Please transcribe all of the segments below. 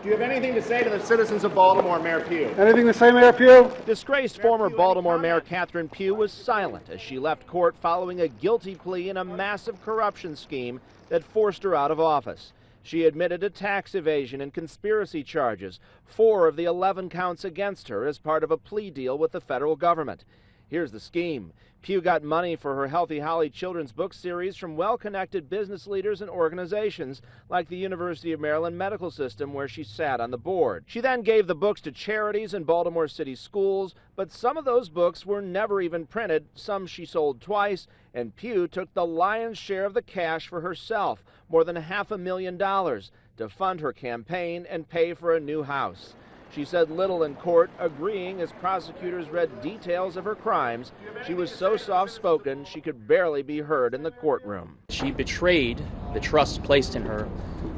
Do you have anything to say to the citizens of Baltimore, Mayor Pugh? Anything to say, Mayor Pugh? Disgraced former Baltimore Mayor Catherine Pugh was silent as she left court following a guilty plea in a massive corruption scheme that forced her out of office. She admitted to tax evasion and conspiracy charges, 4 of the 11 counts against her as part of a plea deal with the federal government. Here's the scheme. Pugh got money for her Healthy Holly children's book series from well-connected business leaders and organizations like the University of Maryland Medical System, where she sat on the board. She then gave the books to charities and Baltimore City schools, but some of those books were never even printed. Some she sold twice, and Pugh took the lion's share of the cash for herself, more than $500,000, to fund her campaign and pay for a new house. She said little in court, agreeing as prosecutors read details of her crimes. She was so soft-spoken she could barely be heard in the courtroom. She betrayed the trust placed in her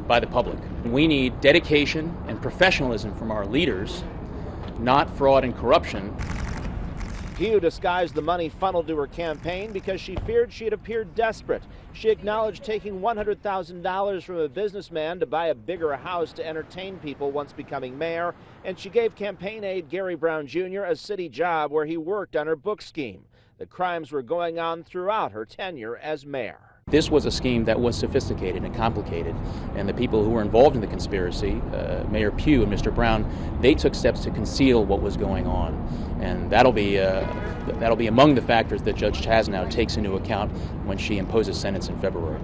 by the public. We need dedication and professionalism from our leaders, not fraud and corruption. Pugh disguised the money funneled to her campaign because she feared she'd appear desperate. She acknowledged taking $100,000 from a businessman to buy a bigger house to entertain people once becoming mayor, and she gave campaign aide Gary Brown Jr. a city job where he worked on her book scheme. The crimes were going on throughout her tenure as mayor. This was a scheme that was sophisticated and complicated, and the people who were involved in the conspiracy, Mayor Pugh and Mr. Brown, they took steps to conceal what was going on, and that'll be among the factors that Judge Chasnow takes into account when she imposes sentence in February.